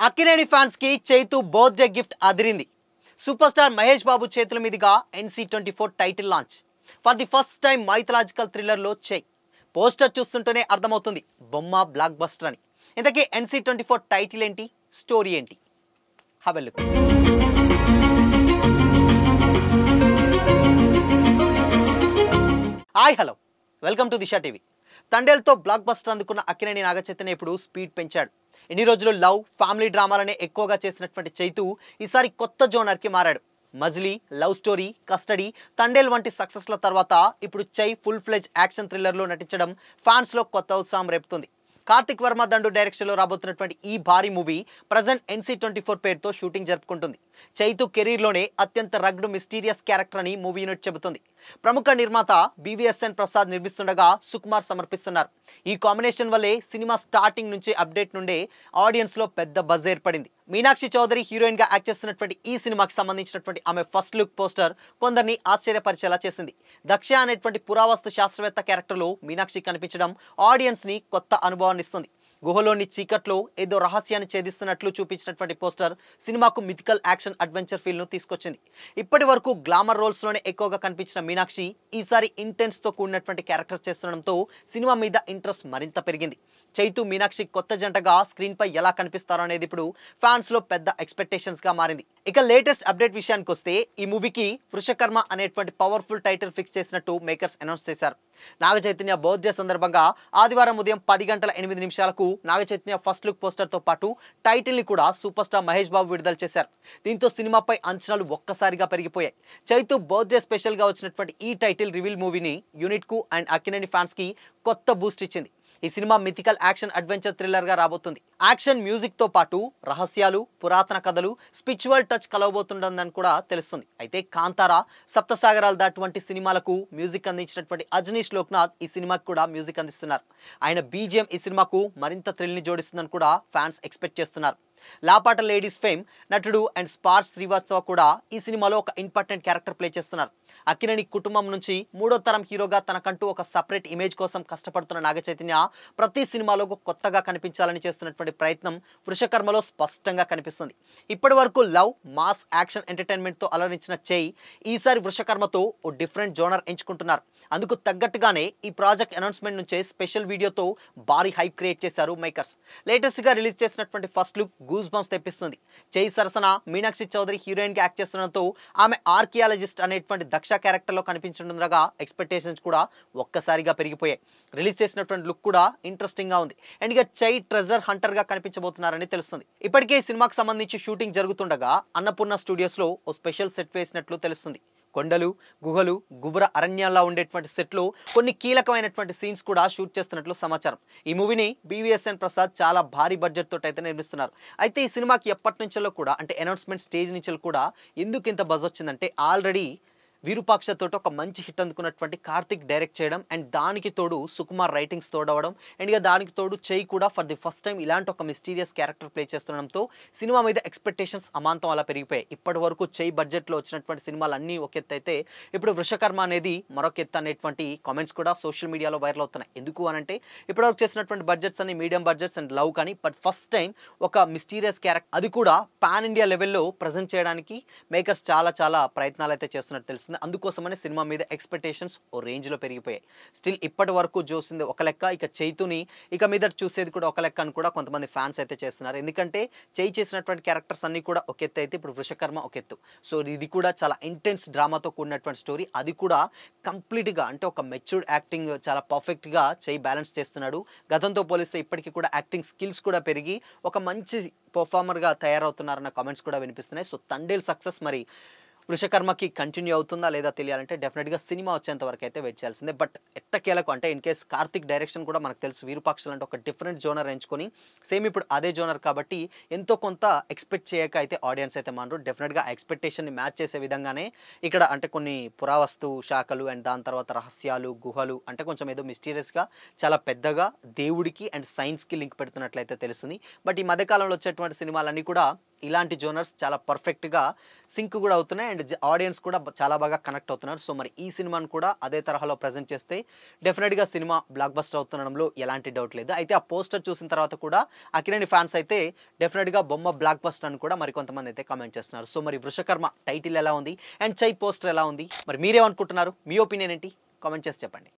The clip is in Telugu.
అక్కినేని ఫ్యాన్స్ కి చైతు బర్త్డే గిఫ్ట్ అదిరింది. సూపర్ స్టార్ మహేష్ బాబు చేతుల మీదుగా NC24 title launch. For the first time mythological thriller లో చై. పోస్టర్ చూస్తుంటేనే అర్థమవుతుంది బొమ్మ బ్లాక్ బస్టర్ అని. ఇంతకీ NC24 టైటిల్ ఏంటి, స్టోరీ ఏంటి? Have a look. Hi hello, welcome to Disha TV. తండేల్తో బ్లాక్ బస్టర్ అందుకున్న అక్కినేని నాగచైతన్య ఇప్పుడు స్పీడ్ పెంచాడు. ఇన్ని రోజులు లవ్, ఫ్యామిలీ డ్రామాలనే ఎక్కువగా చేసినటువంటి చైతు ఈసారి కొత్త జోనర్కి మారాడు. మజిలీ, లవ్ స్టోరీ, కస్టడీ, తండేల్ వంటి సక్సెస్ల తర్వాత ఇప్పుడు చై ఫుల్ ఫ్లెజ్ యాక్షన్ థ్రిల్లర్లో నటించడం ఫ్యాన్స్లో కొత్త ఉత్సాహం రేపుతుంది. కార్తిక్ వర్మ దండు డైరెక్షన్లో రాబోతున్నటువంటి ఈ భారీ మూవీ ప్రజెంట్ NC24 పేరుతో షూటింగ్ జరుపుకుంటుంది. చైతు కెరీర్లోనే అత్యంత రగ్డ్ మిస్టీరియస్ క్యారెక్టర్ అని మూవీ యూనిట్ చెబుతుంది. ప్రముఖ నిర్మాత BVSN ప్రసాద్ నిర్మిస్తుండగా సుకుమార్ సమర్పిస్తున్నారు. ఈ కాంబినేషన్ వల్లే సినిమా స్టార్టింగ్ నుంచి అప్డేట్ నుండే ఆడియన్స్ లో పెద్ద బజ్ ఏర్పడింది. మీనాక్షి చౌదరి హీరోయిన్ గా యాక్ట్ చేస్తున్నటువంటి ఈ సినిమాకి సంబంధించినటువంటి ఆమె ఫస్ట్ లుక్ పోస్టర్ కొందరిని ఆశ్చర్యపరిచేలా చేసింది. దక్ష అనేటువంటి పురావస్తు శాస్త్రవేత్త క్యారెక్టర్లో మీనాక్షి కనిపించడం ఆడియన్స్ ని కొత్త అనుభవాన్ని ఇస్తుంది. గుహలోని చీకట్లో ఏదో రహస్యాన్ని ఛేదిస్తున్నట్లు చూపించినటువంటి పోస్టర్ సినిమాకు మిథికల్ యాక్షన్ అడ్వెంచర్ ఫీల్ ను తీసుకొచ్చింది. ఇప్పటి వరకు గ్లామర్ రోల్స్ లోనే ఎక్కువగా కనిపించిన మీనాక్షి ఈసారి ఇంటెన్స్ తో కూడినటువంటి క్యారెక్టర్స్ చేస్తుండడంతో సినిమా మీద ఇంట్రెస్ట్ మరింత పెరిగింది. చైతు, మీనాక్షి కొత్త జంటగా స్క్రీన్ పై ఎలా కనిపిస్తారో అనేది ఇప్పుడు ఫ్యాన్స్ లో పెద్ద ఎక్స్పెక్టేషన్స్ గా మారింది. ఇక లేటెస్ట్ అప్డేట్ విషయానికి వస్తే ఈ మూవీకి వృషకర్మ అనేటువంటి పవర్ఫుల్ టైటిల్ ఫిక్స్ చేసినట్టు మేకర్స్ అనౌన్స్ చేశారు. నాగచైతన్య బర్త్డే సందర్భంగా ఆదివారం ఉదయం 10:08 నాగచైతన్య ఫస్ట్ లుక్ పోస్టర్ తో పాటు టైటిల్ ని కూడా సూపర్ స్టార్ మహేష్ బాబు విడుదల చేశారు. దీంతో సినిమాపై అంచనాలు ఒక్కసారిగా పెరిగిపోయాయి. చైతు బర్త్డే స్పెషల్ గా వచ్చినటువంటి ఈ టైటిల్ రివీల్ మూవీని యూనిట్ కు అండ్ అక్కినేని ఫ్యాన్స్ కి కొత్త బూస్ట్ ఇచ్చింది. ఈ cinema mythical action adventure thriller గా రాబోతుంది. యాక్షన్ మ్యూజిక్ తో పాటు రహస్యాలు, పురాతన కథలు, స్పిరిచువల్ టచ్ కలవబోతుందని కూడా తెలుస్తుంది. అయితే కాంతారా, సప్తసాగరాలు దాటువంటి సినిమాలకు మ్యూజిక్ అందించినటువంటి అజనీష్ లోక్నాథ్ ఈ సినిమాకి కూడా మ్యూజిక్ అందిస్తున్నారు. ఆయన BGM ఈ సినిమాకు మరింత థ్రిల్ ని జోడిస్తుందని కూడా ఫ్యాన్స్ ఎక్స్పెక్ట్ చేస్తున్నారు. లాపాట లేడీస్ ఫేమ్ నటుడు అండ్ స్పార్స్ శ్రీవాస్తవ కూడా ఈ సినిమాలో ఒక ఇంపార్టెంట్ క్యారెక్టర్ ప్లే చేస్తున్నారు. అక్కినేని కుటుంబం నుంచి మూడో తరం హీరోగా తనకంటూ ఒక సపరేట్ ఇమేజ్ కోసం కష్టపడుతున్న నాగచైతన్య ప్రతి సినిమాలో కొత్తగా కనిపించాలని చేస్తున్నటువంటి ప్రయత్నం వృషకర్మలో స్పష్టంగా కనిపిస్తుంది. ఇప్పటి వరకు లవ్, మాస్, యాక్షన్ ఎంటర్టైన్మెంట్ తో అలరించిన చై ఈసారి వృషకర్మతో ఓ డిఫరెంట్ జోనర్ ఎంచుకుంటున్నారు. అందుకు తగ్గట్టుగానే ఈ ప్రాజెక్ట్ అనౌన్స్మెంట్ నుంచే స్పెషల్ వీడియోతో భారీ హైప్ క్రియేట్ చేశారు మేకర్స్. లేటెస్ట్ గా రిలీజ్ చేసినటువంటి ఫస్ట్ లుక్ గూస్ బంప్స్ తెప్పిస్తుంది. చై సరసన మీనాక్షి చౌదరి హీరోయిన్ గా యాక్ట్ చేస్తుండడంతో ఆమె ఆర్కియాలజిస్ట్ అనేటువంటి దక్ష క్యారెక్టర్ లో కనిపించనుండగా ఎక్స్పెక్టేషన్స్ కూడా ఒక్కసారిగా పెరిగిపోయాయి. రిలీజ్ చేసినటువంటి లుక్ కూడా ఇంట్రెస్టింగ్ గా ఉంది. అండ్ ఇక చై ట్రెజర్ హంటర్ గా కనిపించబోతున్నారని తెలుస్తుంది. ఇప్పటికే ఈ సినిమాకి సంబంధించి షూటింగ్ జరుగుతుండగా అన్నపూర్ణ స్టూడియోస్ లో ఓ స్పెషల్ సెట్ వేసినట్లు తెలుస్తుంది. కొండలు, గుహలు, గుబుర అరణ్యాల్లో ఉండేటువంటి సెట్లో కొన్ని కీలకమైనటువంటి సీన్స్ కూడా షూట్ చేస్తున్నట్లు సమాచారం. ఈ మూవీని BVSN ప్రసాద్ చాలా భారీ బడ్జెట్ తోటి అయితే నిర్మిస్తున్నారు. అయితే ఈ సినిమాకి ఎప్పటి నుంచో కూడా అంటే అనౌన్స్మెంట్ స్టేజ్ నుంచి కూడా ఎందుకు ఇంత బజ్ వచ్చిందంటే ఆల్రెడీ విరూపాక్షతో ఒక మంచి హిట్ అందుకున్నటువంటి కార్తిక్ డైరెక్ట్ చేయడం అండ్ దానికి తోడు సుకుమార్ రైటింగ్స్ తోడవడం అండ్ ఇక దానికి తోడు చై కూడా ఫర్ ది ఫస్ట్ టైం ఇలాంటి ఒక మిస్టీరియస్ క్యారెక్టర్ ప్లే చేస్తుండడంతో సినిమా మీద ఎక్స్పెక్టేషన్స్ అమాంతం అలా పెరిగిపోయాయి. ఇప్పటి వరకు చై బడ్జెట్లో వచ్చినటువంటి సినిమాలు అన్నీ ఒక ఎత్తు అయితే ఇప్పుడు వృషకర్మ అనేది మరొక ఎత్తు అనేటువంటి కామెంట్స్ కూడా సోషల్ మీడియాలో వైరల్ అవుతున్నాయి. ఎందుకు అనంటే ఇప్పటివరకు చేసినటువంటి బడ్జెట్స్ అన్ని మీడియం బడ్జెట్స్ అండ్ లవ్ కానీ బట్ ఫస్ట్ టైం ఒక మిస్టీరియస్ క్యారెక్టర్ అది కూడా పాన్ ఇండియా లెవెల్లో ప్రజెంట్ చేయడానికి మేకర్స్ చాలా ప్రయత్నాలు అయితే చేస్తున్నట్టు తెలుస్తుంది. అందుకోసమనే సినిమా మీద ఎక్స్పెక్టేషన్స్ ఓ రేంజ్ లో పెరిగిపోయాయి. స్టిల్ ఇప్పటి వరకు చూసింది ఒక లెక్క, ఇక చైతుని ఇక మీద చూసేది కూడా ఒక లెక్క అని కూడా కొంతమంది ఫ్యాన్స్ అయితే చేస్తున్నారు. ఎందుకంటే చై చేసినటువంటి క్యారెక్టర్స్ అన్ని కూడా ఒక ఎత్తు అయితే ఇప్పుడు వృషకర్మ ఒక ఎత్తు. సో ఇది కూడా చాలా ఇంటెన్స్ డ్రామాతో కూడినటువంటి స్టోరీ. అది కూడా కంప్లీట్ గా అంటే ఒక మెచ్యూర్డ్ యాక్టింగ్ చాలా పర్ఫెక్ట్ గా చై బ్యాలెన్స్ చేస్తున్నాడు. గతంతో పోలిస్తే ఇప్పటికీ కూడా యాక్టింగ్ స్కిల్స్ కూడా పెరిగి ఒక మంచి పర్ఫార్మర్ గా తయారవుతున్నారన్న కామెంట్స్ కూడా వినిపిస్తున్నాయి. సో తండేల్ సక్సెస్ మరి వృషకర్మకి కంటిన్యూ అవుతుందా లేదా తెలియాలంటే డెఫినెట్గా సినిమా వచ్చేంత వరకు అయితే వెయిట్ చేయాల్సిందే. బట్ ఎట్టకేలకు అంటే ఇన్ కేస్ కార్తిక్ డైరెక్షన్ కూడా మనకు తెలుసు విరూపాక్షలు అంటే ఒక డిఫరెంట్ జోనర్ ఎంచుకొని సేమ్ ఇప్పుడు అదే జోనర్ కాబట్టి ఎంతో కొంత ఎక్స్పెక్ట్ చేయక అయితే ఆడియన్స్ అయితే మానరు. డెఫినెట్గా ఎక్స్పెక్టేషన్ని మ్యాచ్ చేసే విధంగానే ఇక్కడ అంటే కొన్ని పురావస్తు శాఖలు అండ్ దాని తర్వాత రహస్యాలు, గుహలు అంటే కొంచెం ఏదో మిస్టీరియస్గా చాలా పెద్దగా దేవుడికి అండ్ సైన్స్కి లింక్ పెడుతున్నట్లయితే తెలుస్తుంది. బట్ ఈ మధ్యకాలంలో వచ్చేటువంటి సినిమాలన్నీ కూడా ఇలాంటి జోనర్స్ చాలా పర్ఫెక్ట్గా సింక్ కూడా అవుతున్నాయి అండ్ ఆడియన్స్ కూడా చాలా బాగా కనెక్ట్ అవుతున్నారు. సో మరి ఈ సినిమాను కూడా అదే తరహాలో ప్రజెంట్ చేస్తే డెఫినెట్గా సినిమా బ్లాక్ బస్టర్ అవుతుండడంలో ఎలాంటి డౌట్ లేదు. అయితే ఆ పోస్టర్ చూసిన తర్వాత కూడా అక్కినేని ఫ్యాన్స్ అయితే డెఫినెట్గా బొమ్మ బ్లాక్ బస్టర్ అని కూడా మరికొంతమంది అయితే కామెంట్ చేస్తున్నారు. సో మరి వృషకర్మ టైటిల్ ఎలా ఉంది అండ్ చై పోస్టర్ ఎలా ఉంది, మరి మీరేమనుకుంటున్నారు, మీ ఒపీనియన్ ఏంటి, కామెంట్ చేసి చెప్పండి.